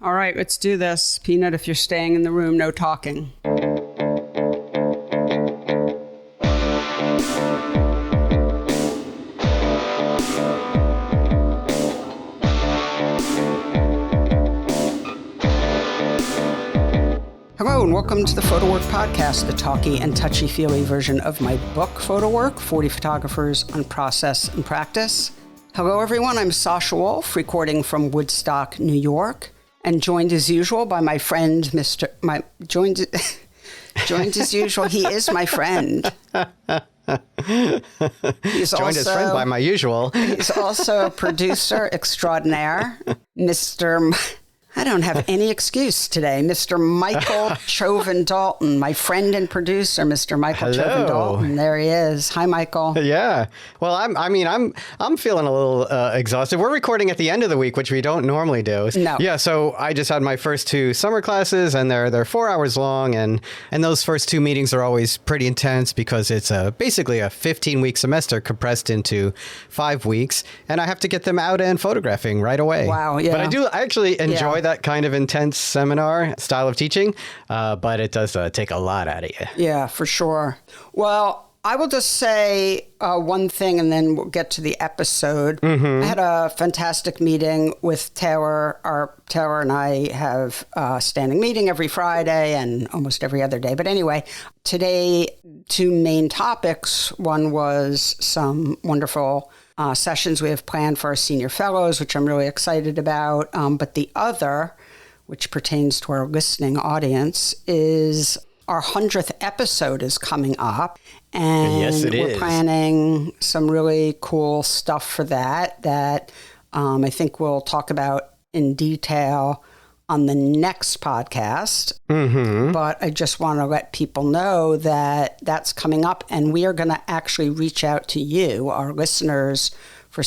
All right, let's do this. Peanut, if you're staying in the room, no talking. Hello and welcome to the Photo Work Podcast, the talky and touchy-feely version of my book, Photo Work, 40 Photographers on Process and Practice. Hello everyone, I'm Sasha Wolf, recording from Woodstock, New York, and joined as usual by my friend, joined as usual, he is my friend. He's joined as friend by my usual. He's also a producer extraordinaire, I don't have any excuse today. Mr. Michael Chauvin Dalton, my friend and producer, Mr. Michael Chauvin Dalton. There he is. Hi, Michael. Yeah. Well, I'm feeling a little exhausted. We're recording at the end of the week, which we don't normally do. No. Yeah. So I just had my first two summer classes, and they're 4 hours long, and those first two meetings are always pretty intense because it's basically a 15-week semester compressed into 5 weeks, and I have to get them out and photographing right away. Wow. Yeah. But I actually enjoy that kind of intense seminar style of teaching, but it does take a lot out of you. Yeah, for sure. Well, I will just say one thing and then we'll get to the episode. I had a fantastic meeting with Taylor. Taylor and I have a standing meeting every Friday and almost every other day. But anyway, today, two main topics. One was some wonderful sessions we have planned for our senior fellows, which I'm really excited about. But the other, which pertains to our listening audience, is our 100th episode is coming up. And yes, we're planning some really cool stuff for that I think we'll talk about in detail on the next podcast. But I just want to let people know that that's coming up, and we are going to actually reach out to you, our listeners, we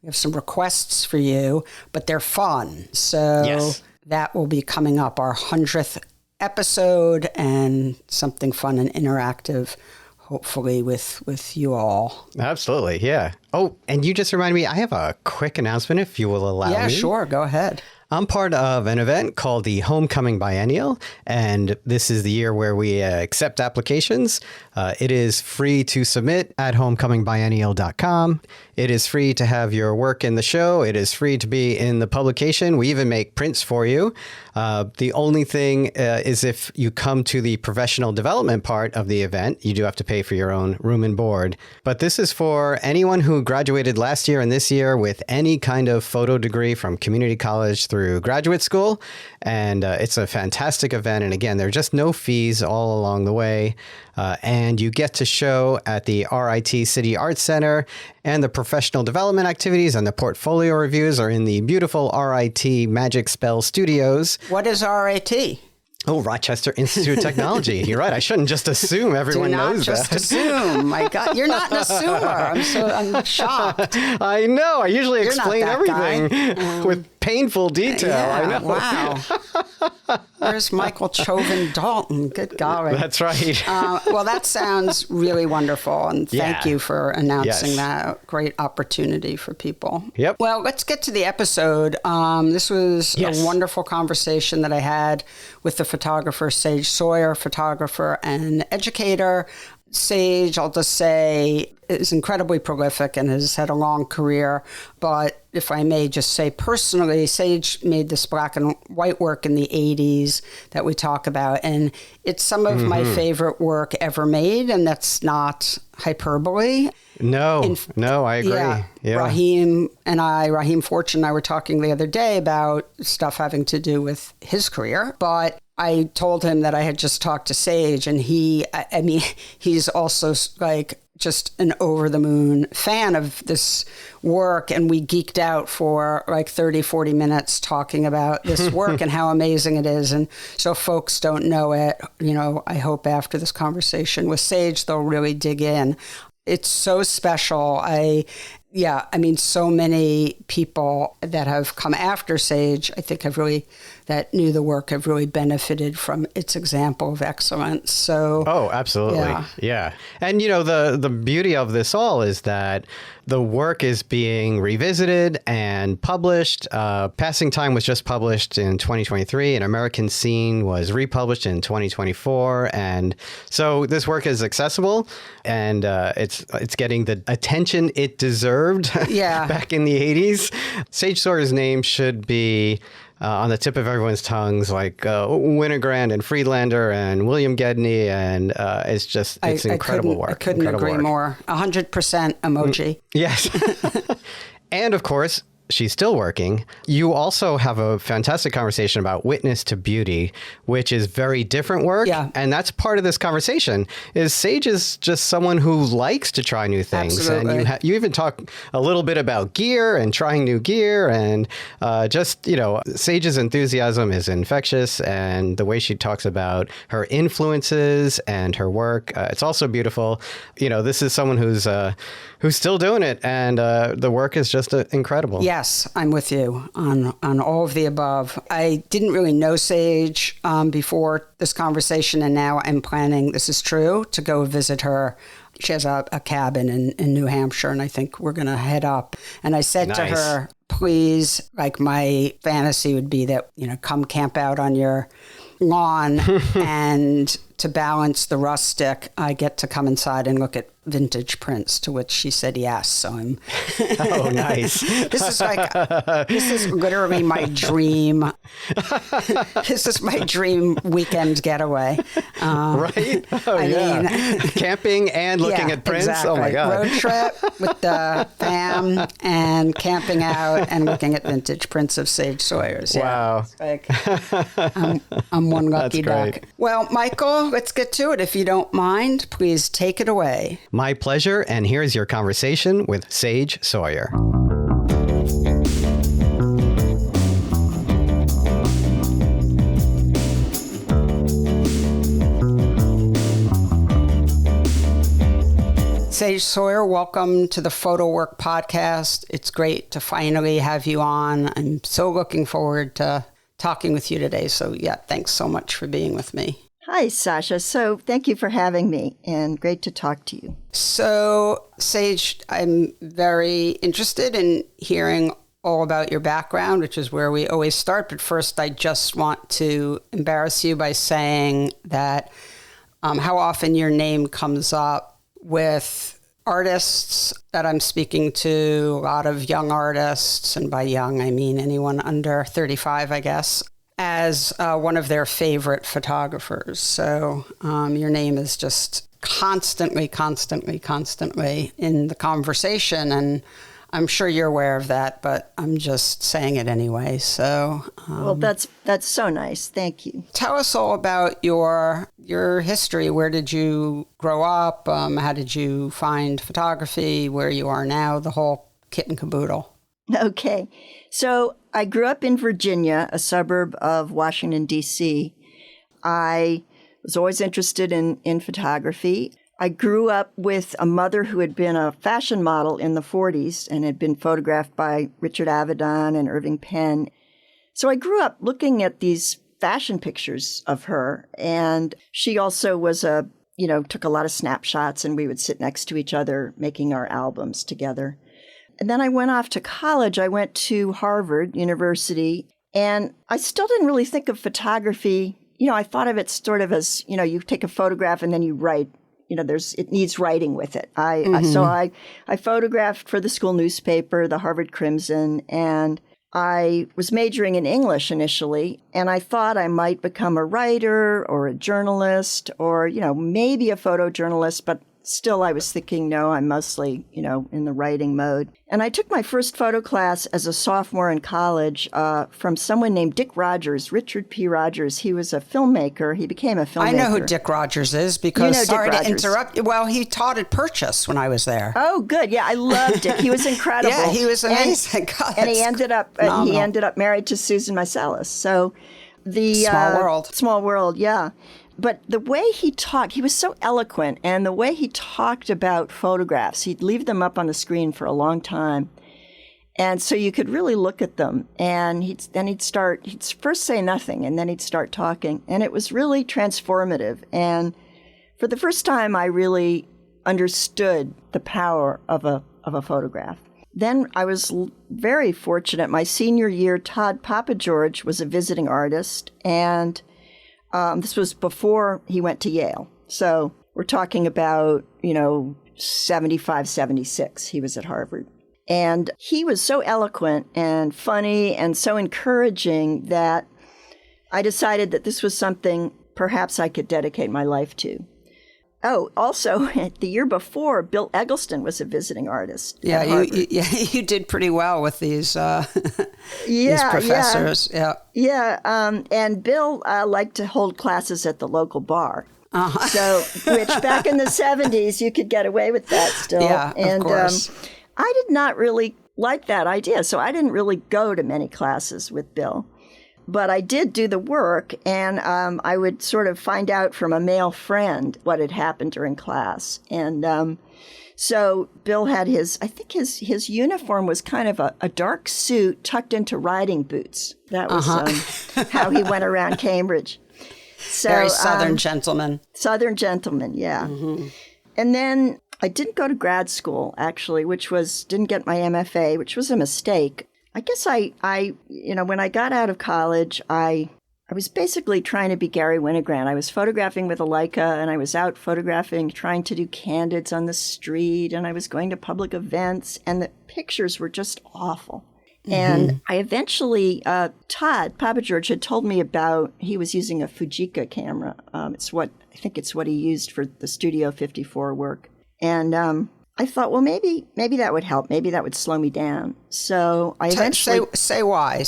have some requests for you, but they're fun. So that will be coming up, our 100th episode, and something fun and interactive, hopefully with you all. Absolutely, yeah. Oh, and you just reminded me, I have a quick announcement if you will allow me. Yeah, sure, go ahead. I'm part of an event called the Homecoming Biennial, and this is the year where we accept applications. It is free to submit at homecomingbiennial.com. It is free to have your work in the show. It is free to be in the publication. We even make prints for you. The only thing is if you come to the professional development part of the event, you do have to pay for your own room and board. But this is for anyone who graduated last year and this year with any kind of photo degree from community college through graduate school. And it's a fantastic event. And again, there are just no fees all along the way. And you get to show at the RIT City Arts Center, and the professional development activities and the portfolio reviews are in the beautiful RIT Magic Spell Studios. What is RIT? Oh, Rochester Institute of Technology. You're right. I shouldn't just assume everyone knows that. Do not just assume. My God, you're not an assumer. I'm shocked. I know. I usually explain everything with painful detail. Yeah, I know. Wow. Where's Michael Chauvin Dalton? Good golly. That's right. Well, that sounds really wonderful, and thank you for announcing that. Great opportunity for people. Yep. Well, let's get to the episode. This was a wonderful conversation that I had with the photographer Sage Sawyer, photographer and educator. Sage, I'll just say, is incredibly prolific and has had a long career. But if I may just say personally, Sage made this black and white work in the 80s that we talk about. And it's some of my favorite work ever made. And that's not hyperbole. No, I agree. Yeah. Raheem Fortune and I were talking the other day about stuff having to do with his career. But I told him that I had just talked to Sage, and he's also like just an over-the-moon fan of this work, and we geeked out for like 30, 40 minutes talking about this work and how amazing it is. And so folks don't know it, I hope after this conversation with Sage, they'll really dig in. It's so special. Yeah, I mean, so many people that have come after Sage, I think that knew the work have really benefited from its example of excellence. So, oh, absolutely. Yeah. And, the beauty of this all is that the work is being revisited and published. Passing Time was just published in 2023, and American Scene was republished in 2024. And so this work is accessible, and it's getting the attention it deserved back in the 80s. Sage Sawyer's name should be on the tip of everyone's tongues, like Winogrand and Friedlander and William Gedney, and it's incredible work. I couldn't agree more. 100% emoji. Yes. And of course, she's still working. You also have a fantastic conversation about Witness to Beauty, which is very different work. Yeah. And that's part of this conversation, is Sage is just someone who likes to try new things. Absolutely. And you even talk a little bit about gear and trying new gear, and Sage's enthusiasm is infectious, and the way she talks about her influences and her work, it's also beautiful. This is someone who's still doing it, and the work is just incredible. Yes, I'm with you on all of the above. I didn't really know Sage before this conversation, and now I'm planning, this is true, to go visit her. She has a cabin in New Hampshire, and I think we're going to head up. And I said to her, please, like, my fantasy would be that, come camp out on your lawn, and to balance the rustic, I get to come inside and look at vintage prints, to which she said yes. So I'm oh, nice. This is literally my dream. This is my dream weekend getaway. Right? Oh, I mean, camping and looking at prints. Exactly. Oh my God. Road trip with the fam and camping out and looking at vintage prints of Sage Sawyer's. Wow. I'm one lucky duck. Well, Michael, let's get to it. If you don't mind, please take it away. My pleasure, and here's your conversation with Sage Sawyer. Sage Sawyer, welcome to the Photo Work Podcast. It's great to finally have you on. I'm so looking forward to talking with you today. So thanks so much for being with me. Hi, Sasha. So thank you for having me, and great to talk to you. So, Sage, I'm very interested in hearing all about your background, which is where we always start. But first, I just want to embarrass you by saying that how often your name comes up with artists that I'm speaking to, a lot of young artists, and by young, I mean anyone under 35, I guess, as one of their favorite photographers. So your name is just constantly in the conversation. And I'm sure you're aware of that, but I'm just saying it anyway. So well, that's so nice. Thank you. Tell us all about your history. Where did you grow up? How did you find photography? Where you are now? The whole kit and caboodle. Okay. So I grew up in Virginia, a suburb of Washington, D.C. I was always interested in photography. I grew up with a mother who had been a fashion model in the 40s and had been photographed by Richard Avedon and Irving Penn. So I grew up looking at these fashion pictures of her. And she also was took a lot of snapshots, and we would sit next to each other making our albums together. And then I went off to college. I went to Harvard University, and I still didn't really think of photography. I thought of it sort of as, you take a photograph and then you write. It needs writing with it. So I photographed for the school newspaper, the Harvard Crimson, and I was majoring in English initially, and I thought I might become a writer or a journalist or, maybe a photojournalist, but still I was thinking, no, I'm mostly, in the writing mode. And I took my first photo class as a sophomore in college from someone named Dick Rogers, Richard P. Rogers. He was a filmmaker. He became a filmmaker. I know who Dick Rogers is because, sorry to interrupt. Well, he taught at Purchase when I was there. Oh, good. Yeah, I loved Dick. He was incredible. Yeah, he was amazing. And he ended up married to Susan Meiselas. So the Small world. Small world, yeah. But the way he talked, he was so eloquent, and the way he talked about photographs, he'd leave them up on the screen for a long time. And so you could really look at them, and he'd first say nothing, and then he'd start talking. And it was really transformative. And for the first time, I really understood the power of a photograph. Then I was very fortunate. My senior year, Todd Papageorge was a visiting artist, and this was before he went to Yale. So we're talking about, 75, 76. He was at Harvard. And he was so eloquent and funny and so encouraging that I decided that this was something perhaps I could dedicate my life to. Oh, also, the year before, Bill Eggleston was a visiting artist. Yeah, you did pretty well with these, these professors. And Bill liked to hold classes at the local bar. Uh-huh. So, which back in the 70s, you could get away with that still. Yeah, of course. I did not really like that idea, so I didn't really go to many classes with Bill. But I did do the work, and I would sort of find out from a male friend what had happened during class. And so Bill had his uniform was kind of a dark suit tucked into riding boots. That was how he went around Cambridge. So, very Southern gentleman. Southern gentleman, yeah. Mm-hmm. And then I didn't go to grad school, actually, didn't get my MFA, which was a mistake. I guess I when I got out of college, I was basically trying to be Gary Winogrand. I was photographing with a Leica, and I was out photographing, trying to do candids on the street, and I was going to public events, and the pictures were just awful. Mm-hmm. And I eventually, Todd Papageorge had told me he was using a Fujica camera. I think it's what he used for the Studio 54 work. And I thought, well, maybe that would help. Maybe that would slow me down. So I eventually... Say why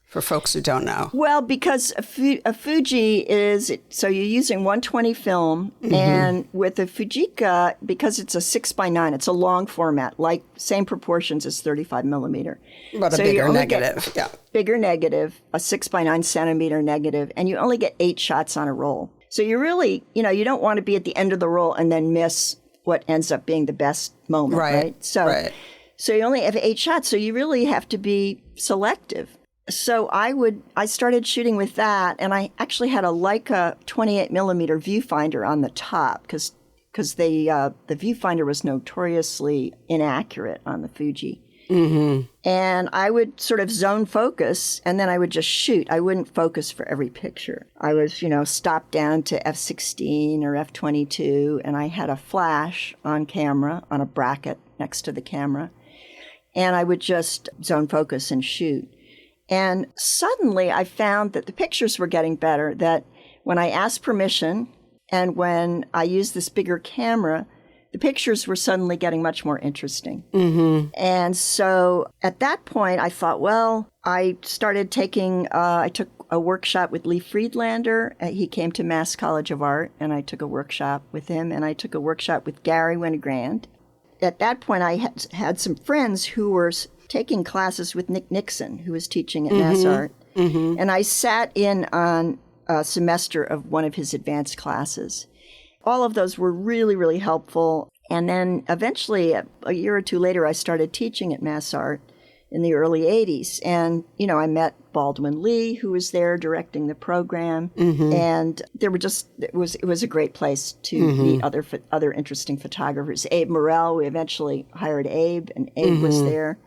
for folks who don't know. Well, because a Fuji is... So you're using 120 film, mm-hmm. and with a Fujica, because it's a 6x9, it's a long format, like same proportions as 35 millimeter. But so a bigger negative, yeah. Bigger negative, a 6x9 centimeter negative, and you only get 8 shots on a roll. So you really, you don't want to be at the end of the roll and then miss what ends up being the best moment, right? So you only have 8 shots, so you really have to be selective. So I started shooting with that, and I actually had a Leica 28 millimeter viewfinder on the top because the viewfinder was notoriously inaccurate on the Fuji. Mm-hmm. And I would sort of zone focus, and then I would just shoot. I wouldn't focus for every picture. I was, stopped down to f/16 or f/22, and I had a flash on camera, on a bracket next to the camera, and I would just zone focus and shoot. And suddenly I found that the pictures were getting better, that when I asked permission and when I used this bigger camera, the pictures were suddenly getting much more interesting. Mm-hmm. And so at that point, I thought, well, I started I took a workshop with Lee Friedlander. He came to Mass College of Art, and I took a workshop with him, and I took a workshop with Gary Winogrand. At that point, I had some friends who were taking classes with Nick Nixon, who was teaching at mm-hmm. Mass Art. Mm-hmm. And I sat in on a semester of one of his advanced classes. All of those were really, really helpful. And then eventually, a year or two later, I started teaching at Mass Art in the early 80s. And, I met Baldwin Lee, who was there directing the program. Mm-hmm. And it was a great place to mm-hmm. meet other interesting photographers. Abe Morell, we eventually hired Abe, and Abe mm-hmm. was there.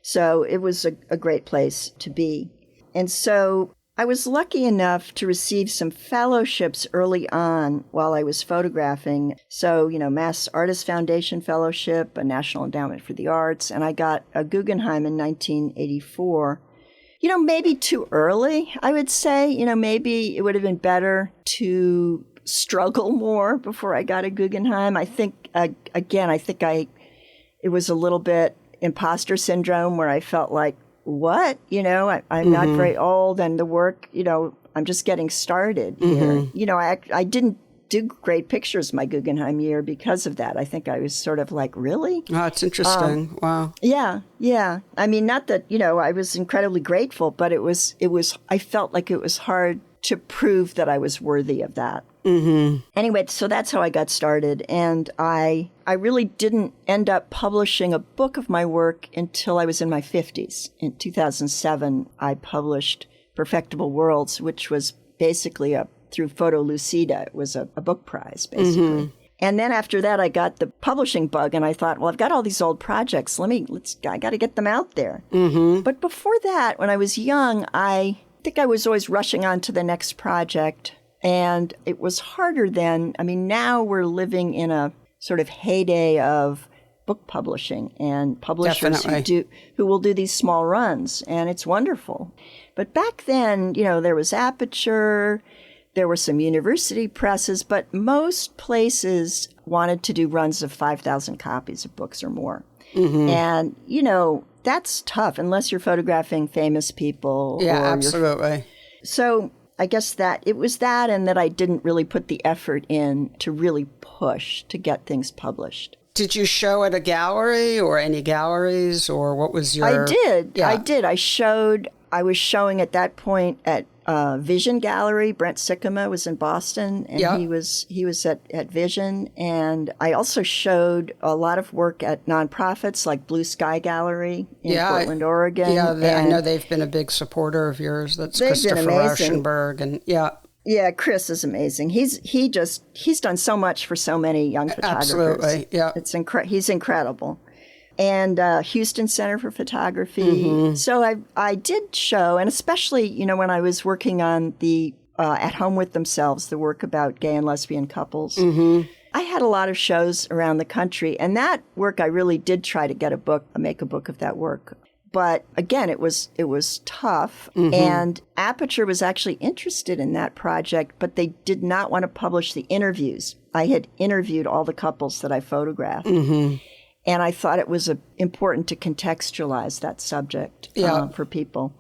So it was a great place to be. And so I was lucky enough to receive some fellowships early on while I was photographing. So, Mass Artist Foundation Fellowship, a National Endowment for the Arts, and I got a Guggenheim in 1984. Maybe too early, I would say. Maybe it would have been better to struggle more before I got a Guggenheim. I think, it was a little bit imposter syndrome where I felt like, what? I'm mm-hmm. not very old, and the work, I'm just getting started here. Mm-hmm. I didn't do great pictures my Guggenheim year because of that. I think I was sort of like, really? Oh, it's interesting. Wow. Yeah. I mean, not that, I was incredibly grateful, but I felt like it was hard to prove that I was worthy of that. Mm-hmm. Anyway, so that's how I got started. And I really didn't end up publishing a book of my work until I was in my 50s. In 2007, I published Perfectible Worlds, which was basically through Photo Lucida. It was a book prize, basically. Mm-hmm. And then after that, I got the publishing bug, and I thought, well, I've got all these old projects. I got to get them out there. Mm-hmm. But before that, when I was young, I think I was always rushing on to the next project. And it was harder then. I mean, now we're living in a sort of heyday of book publishing and publishers who will do these small runs, and it's wonderful. But back then, there was Aperture, there were some university presses, but most places wanted to do runs of 5,000 copies of books or more. Mm-hmm. And, that's tough unless you're photographing famous people. Yeah, absolutely. So I guess that it was that, and that I didn't really put the effort in to really push to get things published. Did you show at a gallery or any galleries, or what was your... I did. Yeah. I did. I was showing at that point at Vision Gallery. Brent Sikkema was in Boston, and he was at Vision. And I also showed a lot of work at nonprofits like Blue Sky Gallery in Portland, Oregon. Yeah, I know they've been a big supporter of yours. That's Christopher Rauschenberg, and Yeah, Chris is amazing. He's done so much for so many young photographers. Absolutely, yeah. He's incredible. And Houston Center for Photography. Mm-hmm. So I did show, and especially, when I was working on the At Home With Themselves, the work about gay and lesbian couples, mm-hmm. I had a lot of shows around the country. And that work, I really did try to make a book of that work. But again, it was tough. Mm-hmm. And Aperture was actually interested in that project, but they did not want to publish the interviews. I had interviewed all the couples that I photographed. Mm-hmm. And I thought it was important to contextualize that subject for people.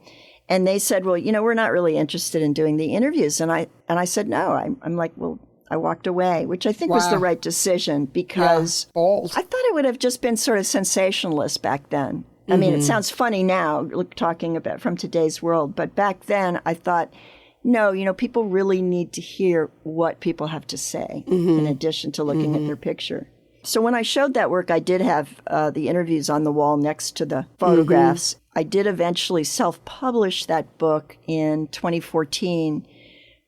And they said, well, we're not really interested in doing the interviews. And I said, no. I'm like, well, I walked away, which I think was the right decision because bold. I thought it would have just been sort of sensationalist back then. Mm-hmm. I mean, it sounds funny now talking about from today's world, but back then I thought, no, people really need to hear what people have to say in addition to looking at their picture. So when I showed that work, I did have the interviews on the wall next to the photographs. Mm-hmm. I did eventually self-publish that book in 2014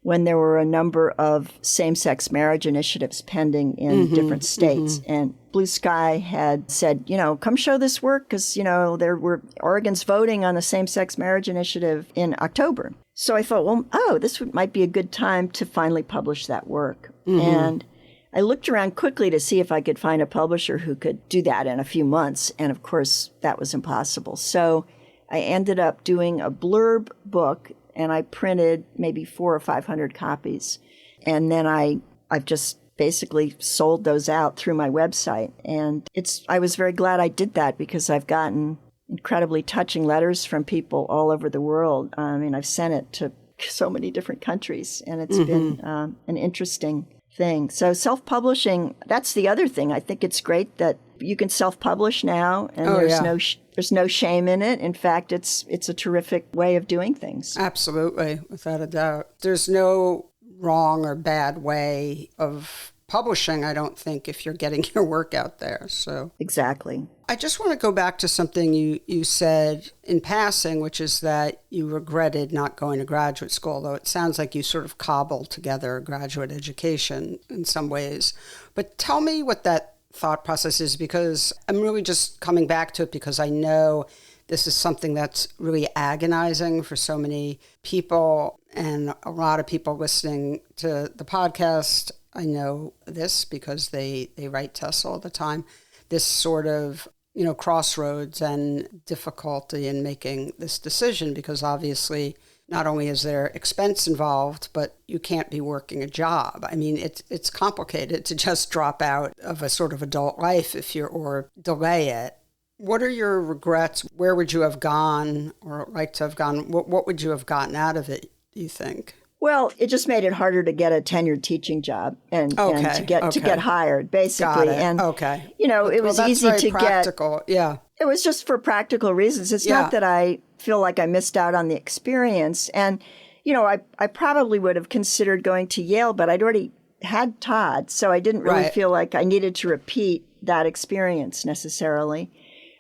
when there were a number of same-sex marriage initiatives pending in different states. Mm-hmm. And Blue Sky had said, come show this work because, Oregon's voting on the same-sex marriage initiative in October. So I thought, this might be a good time to finally publish that work. Mm-hmm. And I looked around quickly to see if I could find a publisher who could do that in a few months. And of course, that was impossible. So I ended up doing a blurb book, and I printed maybe 400 or 500 copies. And then I've just basically sold those out through my website. And I was very glad I did that because I've gotten incredibly touching letters from people all over the world. I mean, I've sent it to so many different countries, and it's been an interesting thing. So self-publishing, that's the other thing. I think it's great that you can self-publish now, and there's no shame in it. In fact, it's a terrific way of doing things. Absolutely, without a doubt. There's no wrong or bad way of publishing, I don't think, if you're getting your work out there. So exactly. I just want to go back to something you said in passing, which is that you regretted not going to graduate school, although it sounds like you sort of cobbled together a graduate education in some ways. But tell me what that thought process is, because I'm really just coming back to it because I know this is something that's really agonizing for so many people, and a lot of people listening to the podcast. I know this because they write to us all the time. This sort of, crossroads and difficulty in making this decision, because obviously not only is there expense involved, but you can't be working a job. I mean, it's complicated to just drop out of a sort of adult life or delay it. What are your regrets? Where would you have gone or like to have gone? What would you have gotten out of it, do you think? Well, it just made it harder to get a tenured teaching job and to get hired, basically. Got it. And okay. It was that's easy very to practical. Yeah. It was just for practical reasons. It's not that I feel like I missed out on the experience. And, I probably would have considered going to Yale, but I'd already had Todd, so I didn't really feel like I needed to repeat that experience necessarily.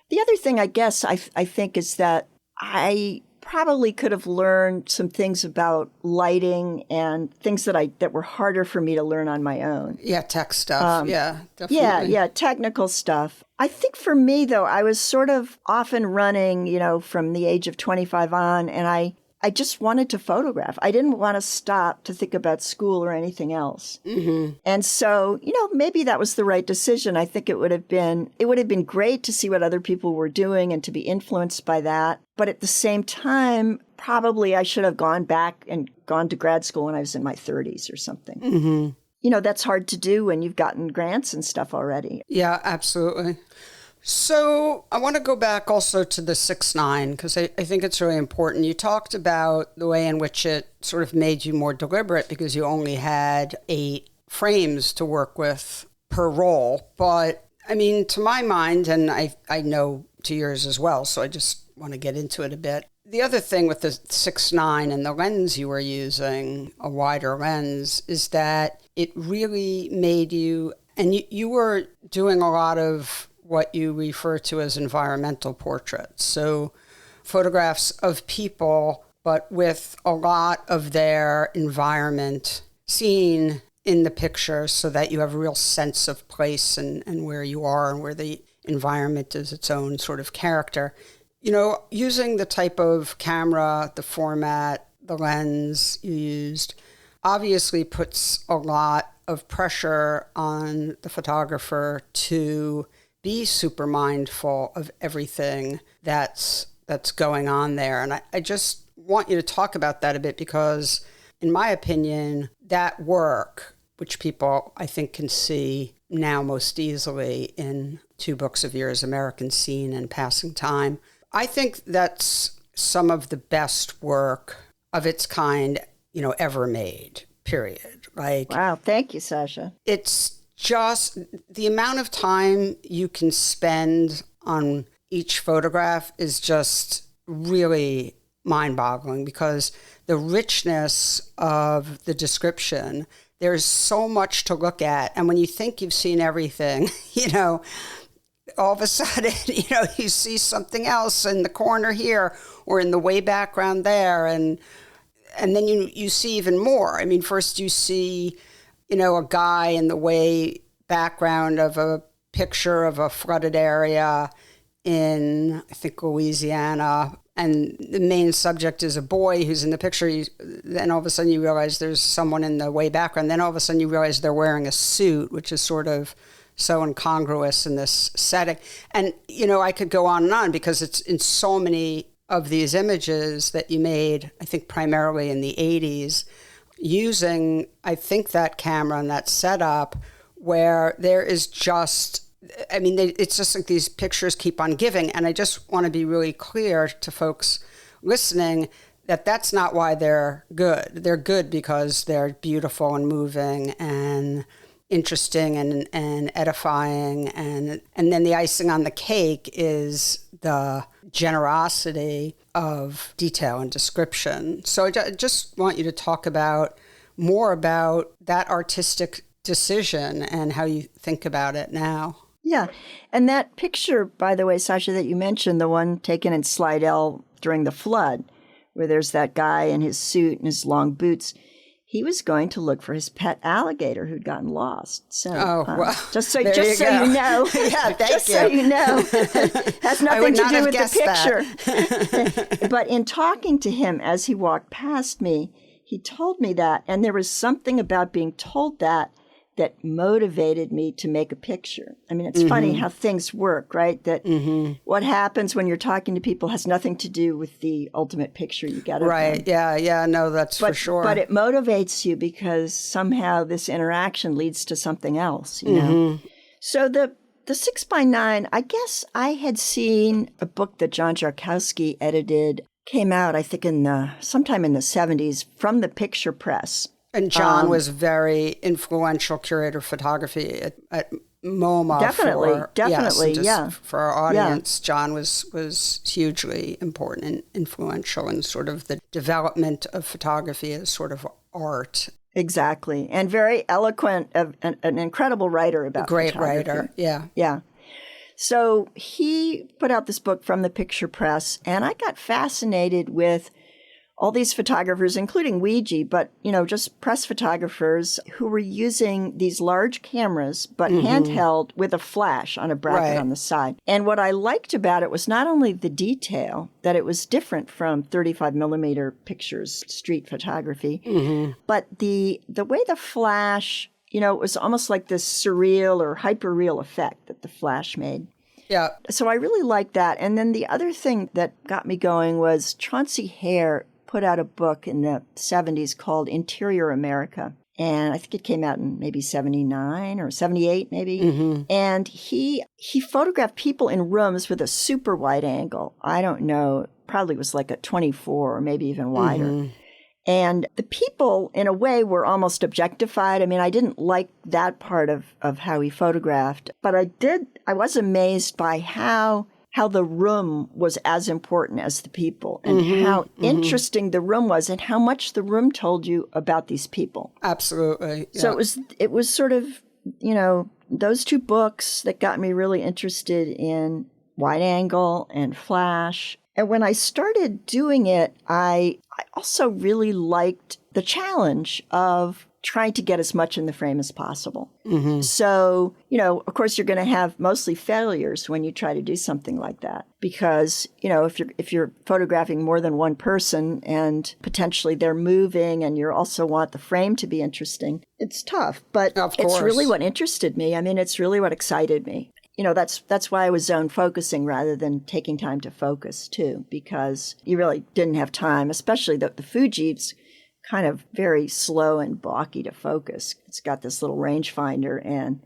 The other thing, I guess, I think is that I probably could have learned some things about lighting and things that were harder for me to learn on my own. Yeah, tech stuff. Definitely. Yeah, technical stuff. I think for me, though, I was sort of often running, from the age of 25 on, and I just wanted to photograph. I didn't want to stop to think about school or anything else. Mm-hmm. And so, maybe that was the right decision. I think it would have been great to see what other people were doing and to be influenced by that. But at the same time, probably I should have gone back and gone to grad school when I was in my 30s or something. Mm-hmm. That's hard to do when you've gotten grants and stuff already. Yeah, absolutely. So I want to go back also to the 6-9 because I think it's really important. You talked about the way in which it sort of made you more deliberate because you only had 8 frames to work with per roll. But I mean, to my mind, and I know to yours as well, so I just want to get into it a bit. The other thing with the 6-9 and the lens you were using, a wider lens, is that it really made you, and you were doing a lot of what you refer to as environmental portraits. So photographs of people, but with a lot of their environment seen in the picture so that you have a real sense of place and where you are and where the environment is its own sort of character. Using the type of camera, the format, the lens you used, obviously puts a lot of pressure on the photographer to be super mindful of everything that's going on there. And I just want you to talk about that a bit because, in my opinion, that work, which people, I think, can see now most easily in 2 books of yours, American Scene and Passing Time, I think that's some of the best work of its kind, ever made, period. Wow, thank you, Sasha. It's just the amount of time you can spend on each photograph is just really mind-boggling because the richness of the description, there's so much to look at. And when you think you've seen everything, all of a sudden, you see something else in the corner here or in the way background there. And then you see even more. I mean, first you see a guy in the way background of a picture of a flooded area in, I think, Louisiana. And the main subject is a boy who's in the picture. Then all of a sudden you realize there's someone in the way background. Then all of a sudden you realize they're wearing a suit, which is sort of so incongruous in this setting. And, I could go on and on because it's in so many of these images that you made, I think primarily in the 80s, using, I think, that camera and that setup where there is just, it's just like these pictures keep on giving. And I just want to be really clear to folks listening that that's not why they're good. They're good because they're beautiful and moving and interesting and edifying. And then the icing on the cake is the generosity of detail and description. So I just want you to talk more about that artistic decision and how you think about it now. Yeah. And that picture, by the way, Sasha, that you mentioned, the one taken in Slidell during the flood, where there's that guy in his suit and his long boots, he was going to look for his pet alligator who'd gotten lost. So, just so you know, yeah, thank just you. So you know, has nothing to do with the picture. But in talking to him as he walked past me, he told me that, and there was something about being told that motivated me to make a picture. I mean, it's funny how things work, right? That what happens when you're talking to people has nothing to do with the ultimate picture you get of them. Yeah, no, that's for sure. But it motivates you because somehow this interaction leads to something else, you know? So the 6x9, I guess I had seen a book that John Jarkowski edited came out, I think, sometime in the 70s from the Picture Press. And John was very influential curator of photography at MoMA. Definitely, For our audience, John was hugely important and influential in sort of the development of photography as sort of art. Exactly. And very eloquent, an incredible writer about Great photography. writer, yeah. Yeah. So he put out this book from the Picture Press, and I got fascinated with all these photographers, including Ouija, but, just press photographers who were using these large cameras, but handheld with a flash on a bracket on the side. And what I liked about it was not only the detail, that it was different from 35 millimeter pictures, street photography, but the way the flash, it was almost like this surreal or hyper-real effect that the flash made. Yeah. So I really liked that. And then the other thing that got me going was Chauncey Hare put out a book in the 70s called Interior America. And I think it came out in maybe 79 or 78 maybe. And he photographed people in rooms with a super wide angle. I don't know, probably was like a 24 or maybe even wider. And the people, in a way, were almost objectified. I mean, I didn't like that part of how he photographed. But I was amazed by how the room was as important as the people and how interesting the room was and how much the room told you about these people. Absolutely. Yeah. So it was sort of, those two books that got me really interested in wide angle and flash. And when I started doing it, I also really liked the challenge of trying to get as much in the frame as possible. So, of course, you're going to have mostly failures when you try to do something like that. Because, if you're photographing more than one person and potentially they're moving and you also want the frame to be interesting, it's tough. But it's really what interested me. I mean, it's really what excited me. That's why I was zone focusing rather than taking time to focus, too, because you really didn't have time, especially the Fuji's kind of very slow and balky to focus. It's got this little rangefinder, and,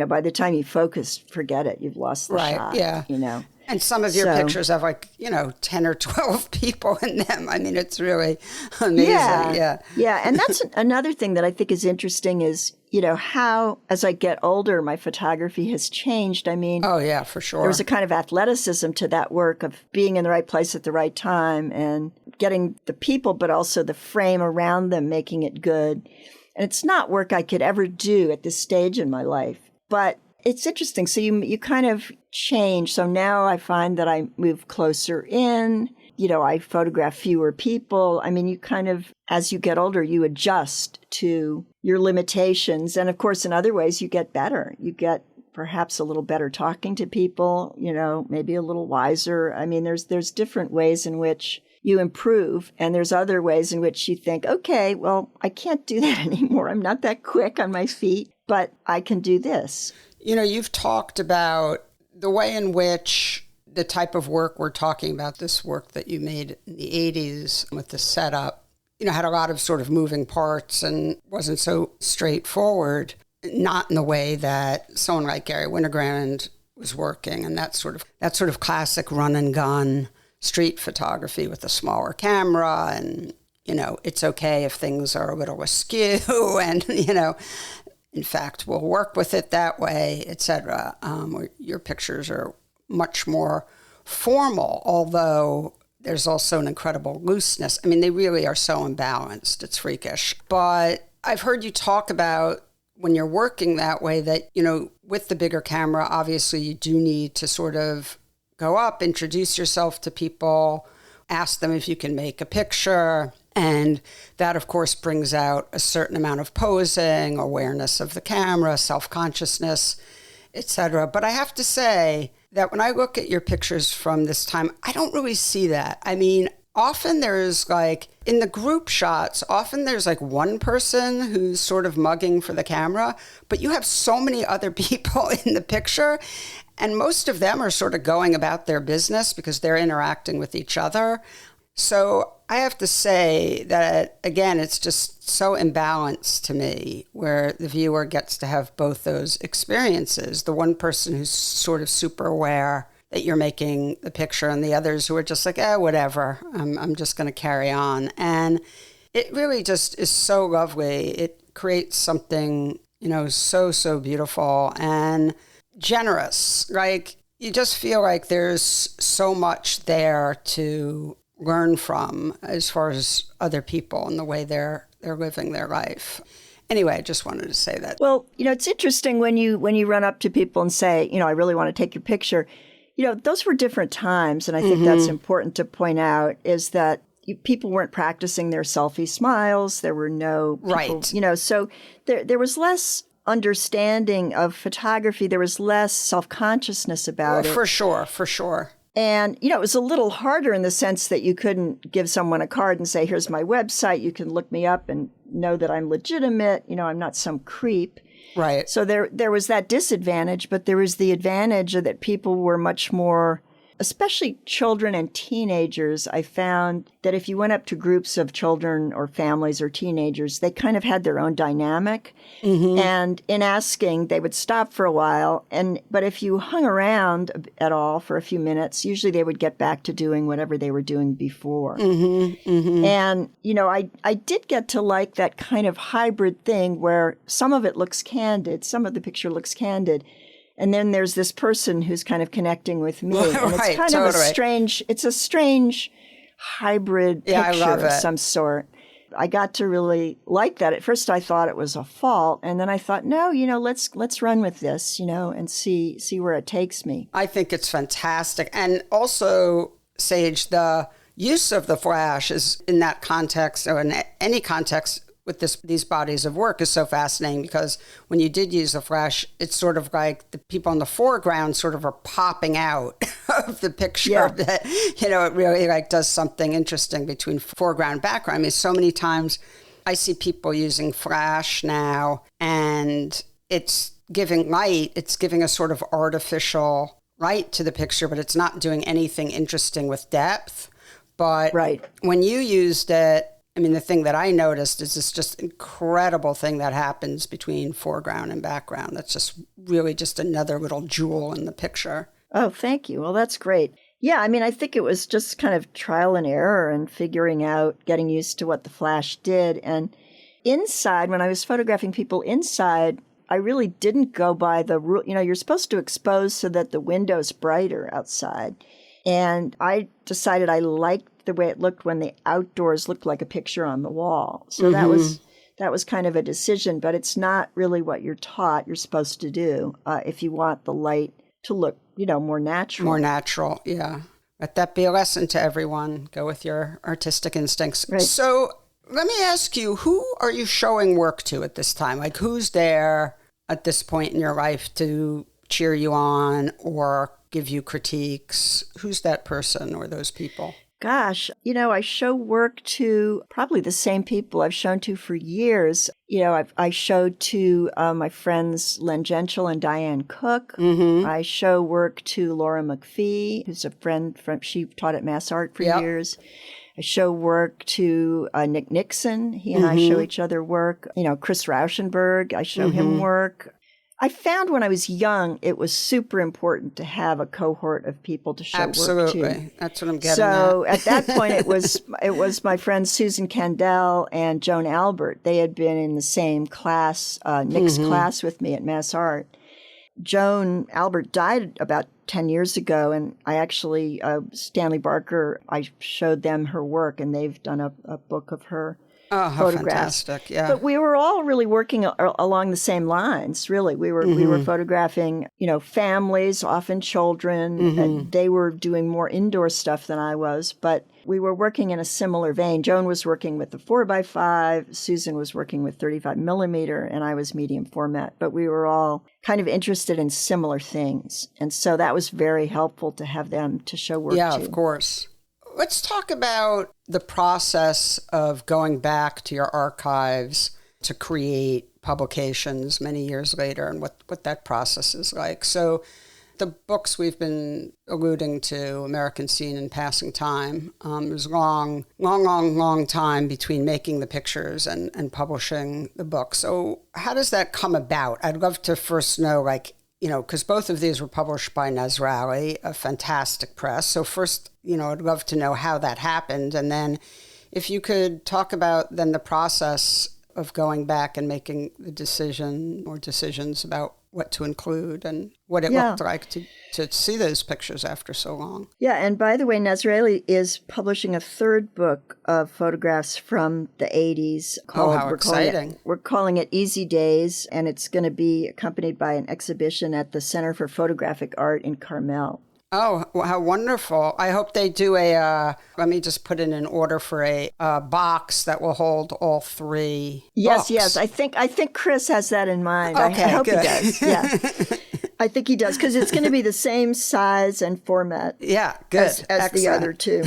by the time you focus, forget it. You've lost the shot. Yeah. And some of your pictures have 10 or 12 people in them. I mean, it's really amazing. Yeah. And that's another thing that I think is interesting is, how, as I get older, my photography has changed. I mean, oh, yeah, for sure. There was a kind of athleticism to that work of being in the right place at the right time and getting the people, but also the frame around them, making it good. And it's not work I could ever do at this stage in my life. But it's interesting. So you kind of change. So now I find that I move closer in. I photograph fewer people. I mean, you kind of, as you get older, you adjust to your limitations. And of course, in other ways, you get better. You get perhaps a little better talking to people, maybe a little wiser. I mean, there's different ways in which you improve. And there's other ways in which you think, okay, well, I can't do that anymore. I'm not that quick on my feet, but I can do this. You've talked about the way in which the type of work we're talking about, this work that you made in the 80s with the setup, had a lot of sort of moving parts and wasn't so straightforward, not in the way that someone like Gary Winogrand was working. And that sort of classic run and gun street photography with a smaller camera. And, it's okay if things are a little askew and, in fact, we'll work with it that way, etc. Your pictures are much more formal, although there's also an incredible looseness. I mean, they really are so imbalanced. It's freakish. But I've heard you talk about when you're working that way that, with the bigger camera, obviously you do need to sort of go up, introduce yourself to people, ask them if you can make a picture. And that, of course, brings out a certain amount of posing, awareness of the camera, self-consciousness, etc. But I have to say that when I look at your pictures from this time, I don't really see that. I mean, often there's in the group shots, often there's one person who's sort of mugging for the camera, but you have so many other people in the picture, and most of them are sort of going about their business because they're interacting with each other. So I have to say that, again, it's just so imbalanced to me where the viewer gets to have both those experiences. The one person who's sort of super aware that you're making the picture, and the others who are just like, whatever, I'm just going to carry on. And it really just is so lovely. It creates something, so beautiful and generous. Like, you just feel like there's so much there to learn from as far as other people and the way they're living their life. Anyway, I just wanted to say that. Well, it's interesting when you run up to people and say, I really want to take your picture. Those were different times, and I think that's important to point out, is that people weren't practicing their selfie smiles. There were no people, right. So there was less understanding of photography. There was less self-consciousness about it. For sure. And, it was a little harder in the sense that you couldn't give someone a card and say, here's my website. You can look me up and know that I'm legitimate. I'm not some creep. Right. So there was that disadvantage, but there was the advantage that people were much more, especially children and teenagers. I found that if you went up to groups of children or families or teenagers, they kind of had their own dynamic. And in asking, they would stop for a while. But if you hung around at all for a few minutes, usually they would get back to doing whatever they were doing before. And, I did get to like that kind of hybrid thing where some of it looks candid, some of the picture looks candid. And then there's this person who's kind of connecting with me. And it's kind of a strange hybrid picture of some sort. I got to really like that. At first I thought it was a fault. And then I thought, no, let's run with this, and see where it takes me. I think it's fantastic. And also, Sage, the use of the flash is in that context or in any context with these bodies of work is so fascinating, because when you did use the flash, it's sort of like the people in the foreground sort of are popping out of the picture. Yeah. That, it really does something interesting between foreground and background. I mean, so many times I see people using flash now, and it's giving light. It's giving a sort of artificial light to the picture, but it's not doing anything interesting with depth. But when you used it, I mean, the thing that I noticed is this just incredible thing that happens between foreground and background. That's just really just another little jewel in the picture. Oh, thank you. Well, that's great. Yeah, I mean, I think it was just kind of trial and error and figuring out, getting used to what the flash did. And inside, when I was photographing people inside, I really didn't go by the rule. You're supposed to expose so that the window's brighter outside. And I decided I liked the way it looked when the outdoors looked like a picture on the wall. So that was kind of a decision, but it's not really what you're taught you're supposed to do if you want the light to look, more natural. More natural, yeah. Let that be a lesson to everyone. Go with your artistic instincts. Right. So let me ask you, who are you showing work to at this time? Like, who's there at this point in your life to cheer you on or give you critiques? Who's that person or those people? Gosh, I show work to probably the same people I've shown to for years. I showed to my friends Len Gential and Diane Cook. I show work to Laura McPhee, who's a friend she taught at Mass Art for years. I show work to Nick Nixon. He and I show each other work. Chris Rauschenberg, I show him work. I found when I was young, it was super important to have a cohort of people to show work to. Absolutely. That's what I'm getting So at. at that point, it was my friends Susan Kendall and Joan Albert. They had been in the same class, Nick's class with me at Mass Art. Joan Albert died about 10 years ago, and I actually, Stanley Barker, I showed them her work, and they've done a book of her. Oh, how photographs. fantastic, yeah. But we were all really working along the same lines, really. We were photographing, families, often children. And they were doing more indoor stuff than I was, but we were working in a similar vein. Joan was working with the 4x5, Susan was working with 35 millimeter, and I was medium format. But we were all kind of interested in similar things. And so that was very helpful to have them to show work to. Yeah, of course. Let's talk about the process of going back to your archives to create publications many years later and what that process is like. So the books we've been alluding to, American Scene and Passing Time, there's a long time between making the pictures and publishing the book. So how does that come about? I'd love to first know, because both of these were published by Nazraeli, a fantastic press. So first, I'd love to know how that happened. And then if you could talk about then the process of going back and making the decision or decisions about what to include and what it looked like to see those pictures after so long. Yeah, and by the way, Nazraeli is publishing a third book of photographs from the 80s called, how exciting. We're calling it Easy Days, and it's going to be accompanied by an exhibition at the Center for Photographic Art in Carmel. Oh, how wonderful. I hope they do let me just put in an order for a box that will hold all three books. Yes. I think Chris has that in mind. Okay, I hope good. he does. Yeah. I think he does, because it's going to be the same size and format good. as the other two.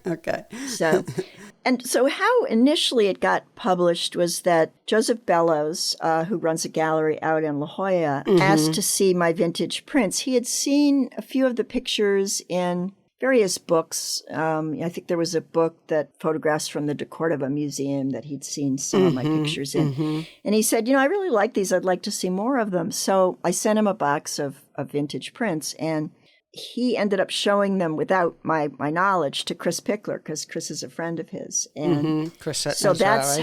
Okay. So how initially it got published was that Joseph Bellows, who runs a gallery out in La Jolla, asked to see my vintage prints. He had seen a few of the pictures in various books. I think there was a book that photographs from the De Cordova Museum that he'd seen some of my pictures in. And he said, I really like these. I'd like to see more of them. So I sent him a box of vintage prints, and he ended up showing them without my knowledge to Chris Pickler, because Chris is a friend of his. And Chris so that's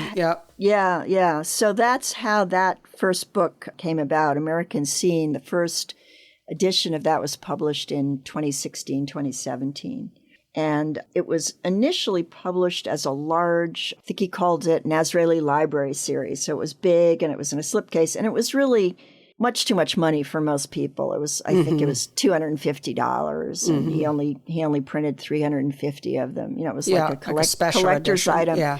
yeah. So that's how that first book came about, American Scene. The first edition of that was published in 2016, 2017. And it was initially published as a large, I think he called it Nazraeli Library Series. So it was big, and it was in a slipcase, and it was really much too much money for most people. It was, I think it was $250, and he only printed 350 of them. It was like a collector's edition. item. Yeah.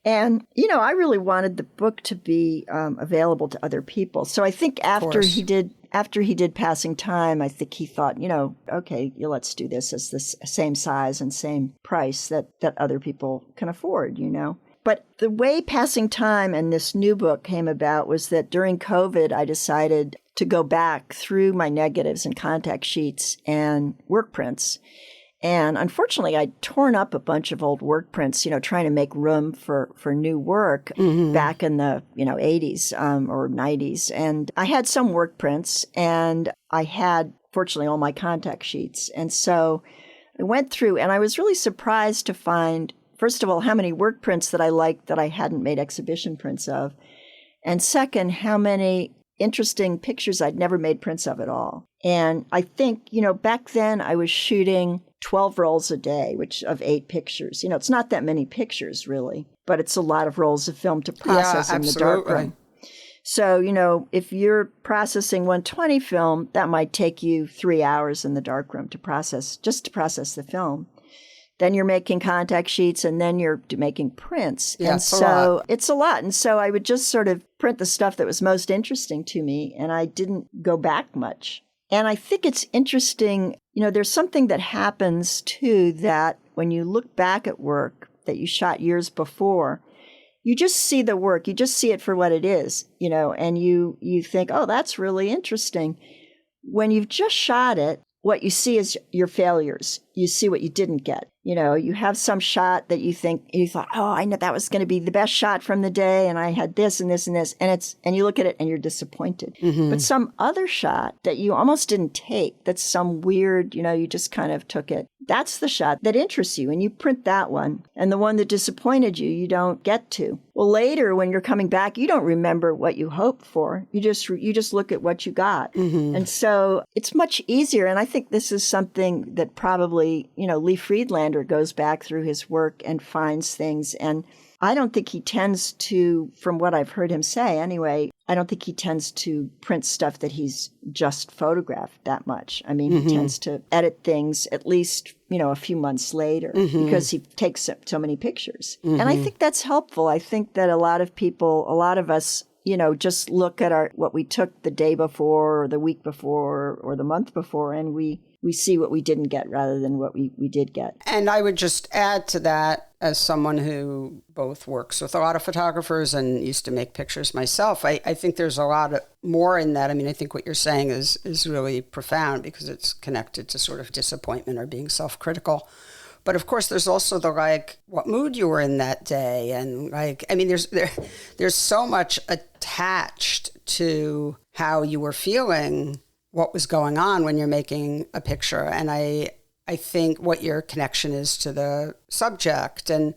And, I really wanted the book to be available to other people. So I think after he did Passing Time, I think he thought, okay, let's do this as the same size and same price that other people can afford, But the way Passing Time and this new book came about was that during COVID, I decided to go back through my negatives and contact sheets and work prints. And unfortunately, I'd torn up a bunch of old work prints, trying to make room for new work back in the, 80s or 90s. And I had some work prints, and I had, fortunately, all my contact sheets. And so I went through, and I was really surprised to find, first of all, how many work prints that I liked that I hadn't made exhibition prints of. And second, how many interesting pictures I'd never made prints of at all. And I think, back then I was shooting 12 rolls a day, which of 8 pictures. It's not that many pictures, really, but it's a lot of rolls of film to process in the darkroom. So, if you're processing 120 film, that might take you 3 hours in the darkroom to process the film. Then you're making contact sheets, and then you're making prints. Yeah, and so it's a lot. And so I would just sort of print the stuff that was most interesting to me, and I didn't go back much. And I think it's interesting, there's something that happens too, that when you look back at work that you shot years before, you just see the work, you just see it for what it is, and you think, oh, that's really interesting. When you've just shot it, what you see is your failures. You see what you didn't get. You have some shot that you thought, oh, I know that was going to be the best shot from the day, and I had this and this and this, and you look at it and you're disappointed. But some other shot that you almost didn't take, that's some weird, you just kind of took it. That's the shot that interests you, and you print that one. And the one that disappointed you, you don't get to. Well, later when you're coming back, you don't remember what you hoped for. You just look at what you got. And so it's much easier. And I think this is something that probably, Lee Friedlander goes back through his work and finds things. And I don't think he tends to, from what I've heard him say anyway, I don't think he tends to print stuff that he's just photographed that much. I mean, he tends to edit things at least, a few months later because he takes so many pictures. And I think that's helpful. I think that a lot of us, just look at what we took the day before or the week before or the month before, and we see what we didn't get rather than what we did get. And I would just add to that, as someone who both works with a lot of photographers and used to make pictures myself, I think there's a lot more in that. I mean, I think what you're saying is really profound because it's connected to sort of disappointment or being self-critical. But of course, there's also the what mood you were in that day, and there's so much attached to how you were feeling what was going on when you're making a picture. And I think what your connection is to the subject. And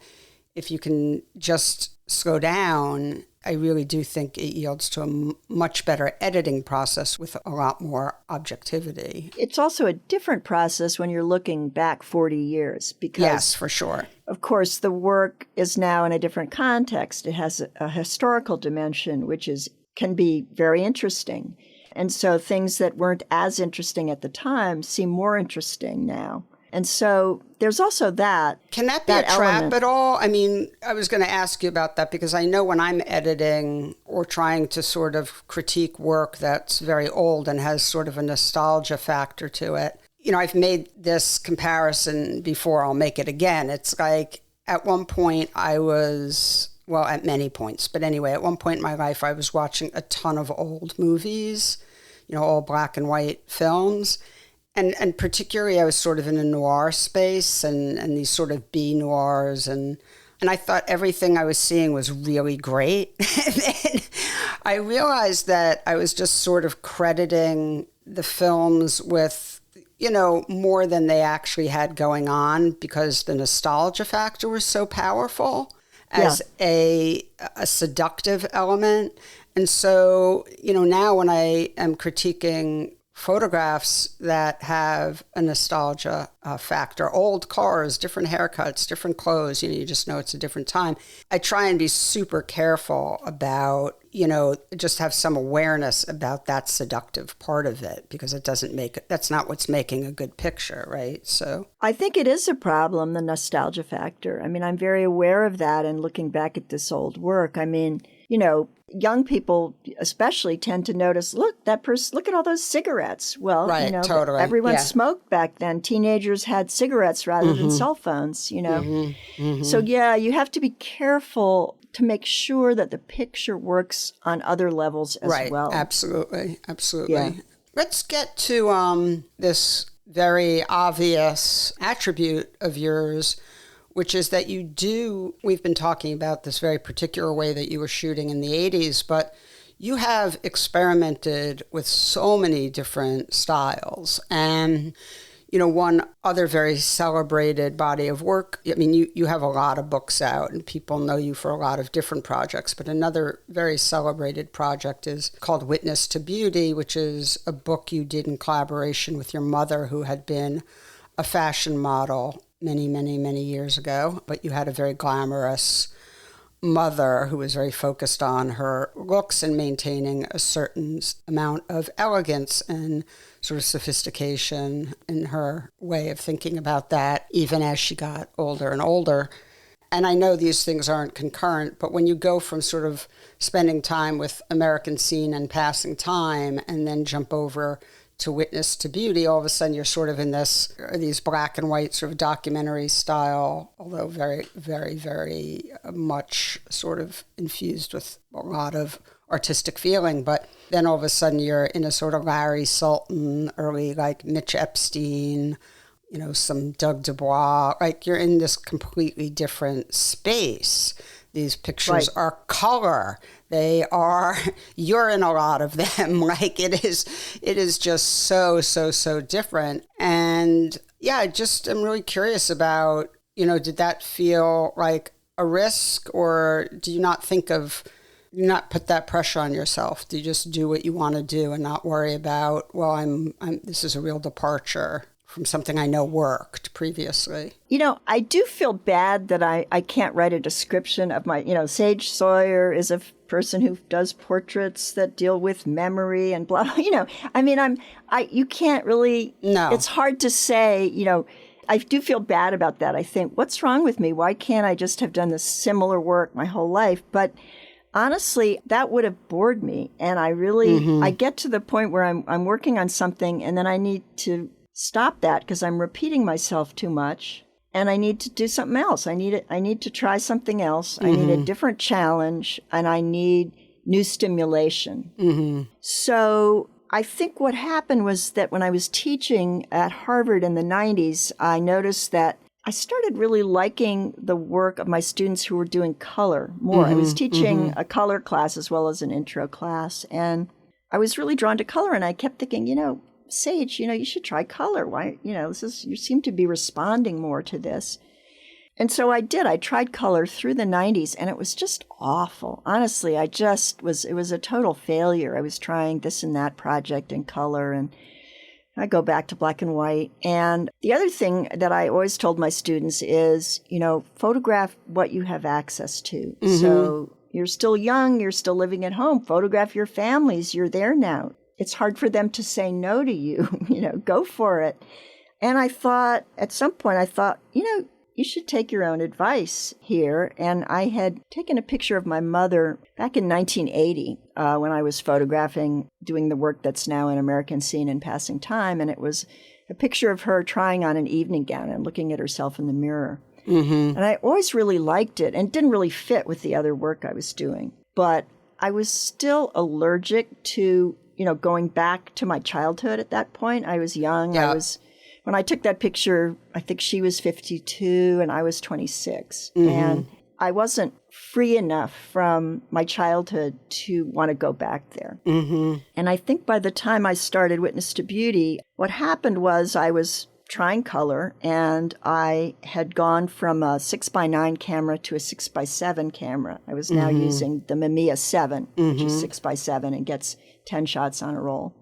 if you can just slow down, I really do think it yields to a much better editing process with a lot more objectivity. It's also a different process when you're looking back 40 years because, yes, for sure. Of course, the work is now in a different context. It has a historical dimension, which can be very interesting. And so things that weren't as interesting at the time seem more interesting now. And so there's also that. Can that be a trap at all? I mean, I was going to ask you about that because I know when I'm editing or trying to sort of critique work that's very old and has sort of a nostalgia factor to it. You know, I've made this comparison before. I'll make it again. It's like at one point at many points. But anyway, at one point in my life, I was watching a ton of old movies, all black and white films. And particularly, I was sort of in a noir space and these sort of B noirs. And I thought everything I was seeing was really great. And then I realized that I was just sort of crediting the films with, more than they actually had going on because the nostalgia factor was so powerful as a seductive element. And so, now when I am critiquing photographs that have a nostalgia factor, old cars, different haircuts, different clothes, you just know it's a different time. I try and be super careful about, just have some awareness about that seductive part of it because that's not what's making a good picture, right? So I think it is a problem, the nostalgia factor. I mean, I'm very aware of that and looking back at this old work. I mean, young people especially tend to notice, look at all those cigarettes. Well, right, totally. Everyone smoked back then. Teenagers had cigarettes rather than cell phones, So, you have to be careful to make sure that the picture works on other levels as well. Absolutely. Yeah. Let's get to this very obvious attribute of yours, which is that we've been talking about this very particular way that you were shooting in the 80s, but you have experimented with so many different styles. And, one other very celebrated body of work, I mean, you have a lot of books out and people know you for a lot of different projects, but another very celebrated project is called Witness to Beauty, which is a book you did in collaboration with your mother, who had been a fashion model many, many, many years ago, but you had a very glamorous mother who was very focused on her looks and maintaining a certain amount of elegance and sort of sophistication in her way of thinking about that, even as she got older and older. And I know these things aren't concurrent, but when you go from sort of spending time with American Scene and Passing Time and then jump over to Witness to Beauty, all of a sudden you're sort of in these black and white sort of documentary style, although very, very, very much sort of infused with a lot of artistic feeling. But then all of a sudden you're in a sort of Larry Sultan, early like Mitch Epstein, some Doug Dubois, like you're in this completely different space. These pictures are color. They are, you're in a lot of them. Like it is just so, so, so different. And I am really curious about, did that feel like a risk, or do you not put that pressure on yourself? Do you just do what you want to do and not worry about, this is a real departure from something I know worked previously? I do feel bad that I can't write a description of my, Sage Sawyer is a person who does portraits that deal with memory and blah, I mean, you can't really, no. It's hard to say, I do feel bad about that. I think, what's wrong with me? Why can't I just have done this similar work my whole life? But honestly, that would have bored me. And I really, I get to the point where I'm working on something and then I need to stop that because I'm repeating myself too much and I need to do something else. I need to try something else. I need a different challenge and I need new stimulation. So I think what happened was that when I was teaching at Harvard in the 90s, I noticed that I started really liking the work of my students who were doing color more. I was teaching a color class as well as an intro class, and I was really drawn to color, and I kept thinking, Sage, you should try color. Why, you seem to be responding more to this. And so I did. I tried color through the 90s, and it was just awful. Honestly, it was a total failure. I was trying this and that project in color, and I go back to black and white. And the other thing that I always told my students is, photograph what you have access to. Mm-hmm. So you're still young, you're still living at home. Photograph your families. You're there now. It's hard for them to say no to you. Go for it. And at some point, I thought, you should take your own advice here. And I had taken a picture of my mother back in 1980 when I was photographing, doing the work that's now in American Scene and Passing Time. And it was a picture of her trying on an evening gown and looking at herself in the mirror. Mm-hmm. And I always really liked it and didn't really fit with the other work I was doing. But I was still allergic to, going back to my childhood at that point. I was young. Yeah. When I took that picture, I think she was 52 and I was 26. Mm-hmm. And I wasn't free enough from my childhood to want to go back there. Mm-hmm. And I think by the time I started Witness to Beauty, what happened was I was trying color, and I had gone from a 6x9 camera to a 6x7 camera. I was now using the Mamiya 7, which is 6x7 and gets 10 shots on a roll.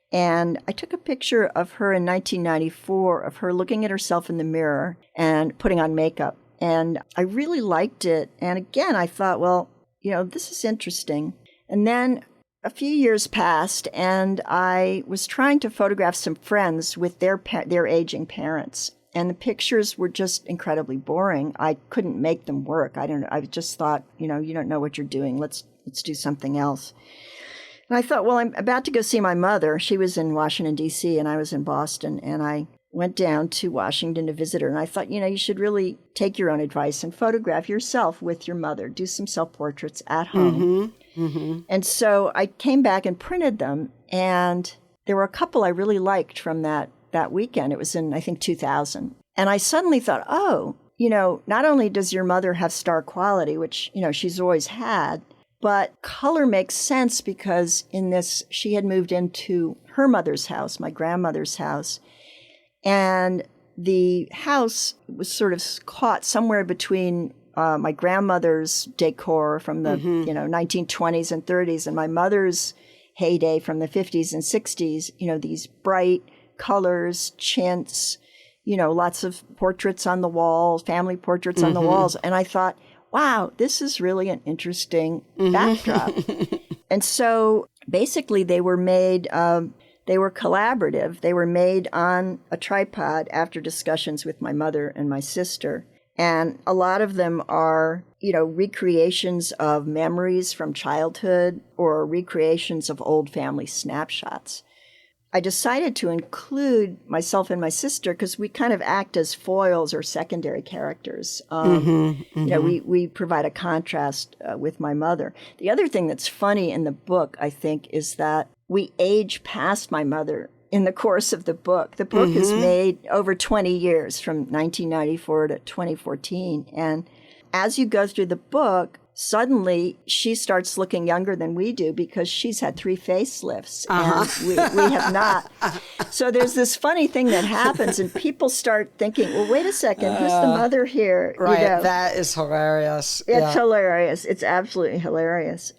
And I took a picture of her in 1994, of her looking at herself in the mirror and putting on makeup. And I really liked it. And again, I thought, well, this is interesting. And then a few years passed, and I was trying to photograph some friends with their aging parents. And the pictures were just incredibly boring. I couldn't make them work. I don't know. I just thought, you don't know what you're doing. Let's do something else. And I thought, well, I'm about to go see my mother. She was in Washington, D.C., and I was in Boston. And I went down to Washington to visit her. And I thought, you should really take your own advice and photograph yourself with your mother. Do some self-portraits at home. Mm-hmm. Mm-hmm. And so I came back and printed them. And there were a couple I really liked from that weekend. It was in, I think, 2000. And I suddenly thought, not only does your mother have star quality, which, she's always had, but color makes sense because in this, she had moved into her mother's house, my grandmother's house. And the house was sort of caught somewhere between my grandmother's decor from the 1920s and 30s and my mother's heyday from the 50s and 60s, these bright colors, chintz, lots of portraits on the walls, family portraits on the walls. And I thought, wow, this is really an interesting backdrop. And so basically they were made, they were collaborative. They were made on a tripod after discussions with my mother and my sister. And a lot of them are, recreations of memories from childhood or recreations of old family snapshots. I decided to include myself and my sister because we kind of act as foils or secondary characters. We provide a contrast with my mother. The other thing that's funny in the book, I think, is that we age past my mother in the course of the book. The book is made over 20 years, from 1994 to 2014. And as you go through the book, suddenly she starts looking younger than we do because she's had 3 facelifts and we have not. So there's this funny thing that happens and people start thinking, well, wait a second, who's the mother here? Right, that is hilarious. It's hilarious. It's absolutely hilarious.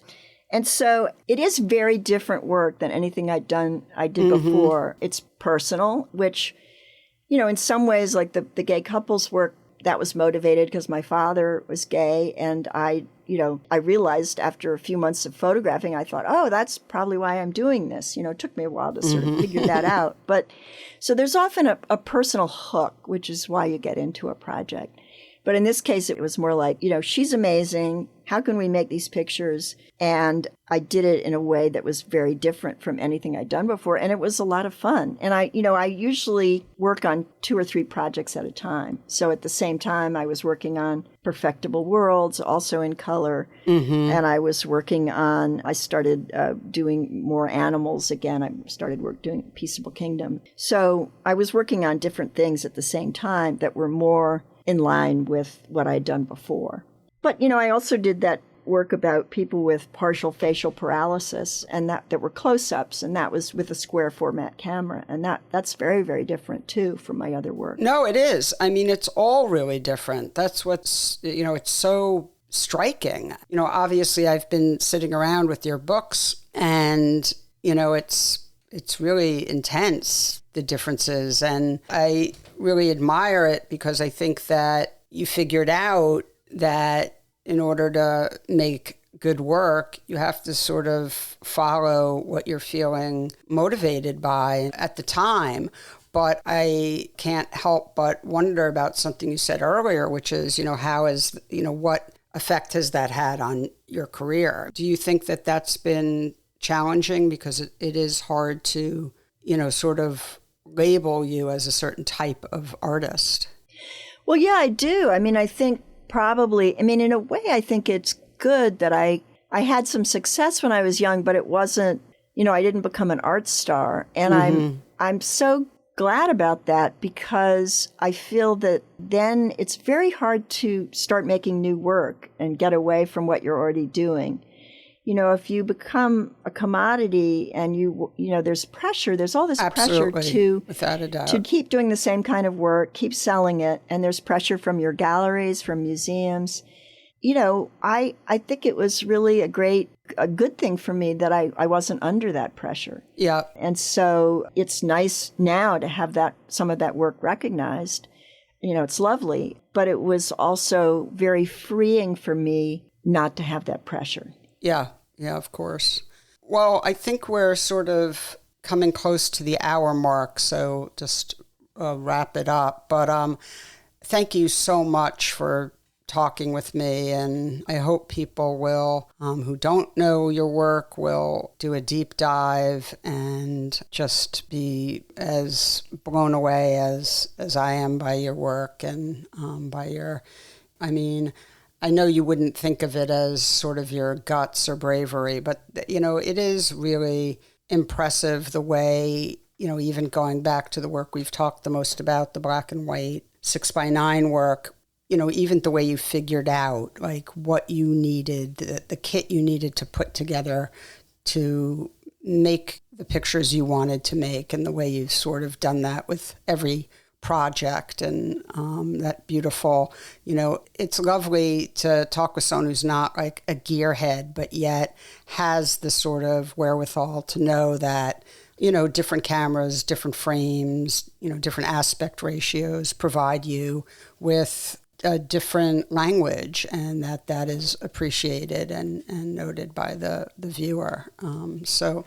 And so it is very different work than anything I did before. It's personal, which, in some ways, like the gay couples work, that was motivated because my father was gay. And I realized after a few months of photographing, I thought, oh, that's probably why I'm doing this. It took me a while to sort of figure that out. But so there's often a personal hook, which is why you get into a project. But in this case, it was more like, she's amazing. How can we make these pictures? And I did it in a way that was very different from anything I'd done before. And it was a lot of fun. And I usually work on 2 or 3 projects at a time. So at the same time, I was working on Perfectible Worlds, also in color. And I started doing more animals again. I started doing Peaceable Kingdom. So I was working on different things at the same time that were more in line with what I'd done before. But, I also did that work about people with partial facial paralysis, and that were close-ups, and that was with a square format camera. And that's very, very different, too, from my other work. No, it is. I mean, it's all really different. That's what's, it's so striking. Obviously, I've been sitting around with your books, and, it's really intense, the differences. And I really admire it because I think that you figured out that in order to make good work, you have to sort of follow what you're feeling motivated by at the time. But I can't help but wonder about something you said earlier, which is, what effect has that had on your career? Do you think that that's been challenging because it is hard to, sort of label you as a certain type of artist? Well, yeah, I do. I mean, I think in a way, I think it's good that I had some success when I was young, but it wasn't, I didn't become an art star. And I'm so glad about that because I feel that then it's very hard to start making new work and get away from what you're already doing. If you become a commodity and there's pressure, there's all this Absolutely. pressure Without a doubt. to keep doing the same kind of work, keep selling it. And there's pressure from your galleries, from museums. I think it was really a good thing for me that I wasn't under that pressure. Yeah. And so it's nice now to have some of that work recognized. It's lovely, but it was also very freeing for me not to have that pressure. Yeah, of course. Well, I think we're sort of coming close to the hour mark, so just wrap it up. But thank you so much for talking with me, and I hope people will, who don't know your work, will do a deep dive and just be as blown away as I am by your work and I know you wouldn't think of it as sort of your guts or bravery, but, it is really impressive the way, even going back to the work we've talked the most about, the black and white 6x9 work, even the way you figured out like what you needed, the kit you needed to put together to make the pictures you wanted to make, and the way you've sort of done that with every project, and that beautiful, it's lovely to talk with someone who's not like a gearhead, but yet has the sort of wherewithal to know that, different cameras, different frames, different aspect ratios provide you with a different language, and that is appreciated and noted by the viewer. So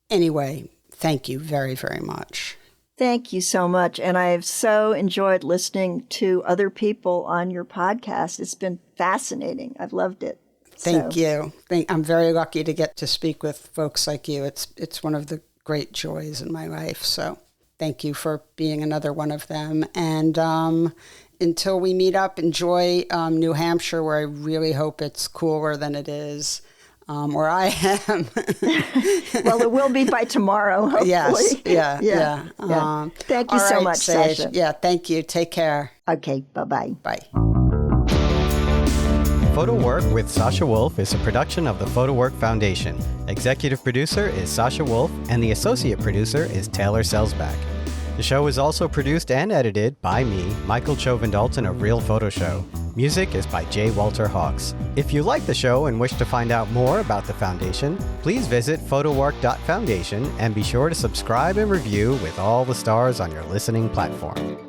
anyway, thank you very, very much. Thank you so much. And I have so enjoyed listening to other people on your podcast. It's been fascinating. I've loved it. Thank you. I'm very lucky to get to speak with folks like you. It's one of the great joys in my life. So thank you for being another one of them. And until we meet up, enjoy New Hampshire, where I really hope it's cooler than it is where I am. Well, it will be by tomorrow, hopefully. Yes, yeah. Thank you so much, Sage. Sasha. Yeah, thank you. Take care. Okay, bye-bye. Bye. Photo Work with Sasha Wolf is a production of the Photo Work Foundation. Executive producer is Sasha Wolf, and the associate producer is Taylor Selsback. The show is also produced and edited by me, Michael Chauvin-Dalton of Real Photo Show. Music is by J. Walter Hawks. If you like the show and wish to find out more about the Foundation, please visit photowork.foundation and be sure to subscribe and review with all the stars on your listening platform.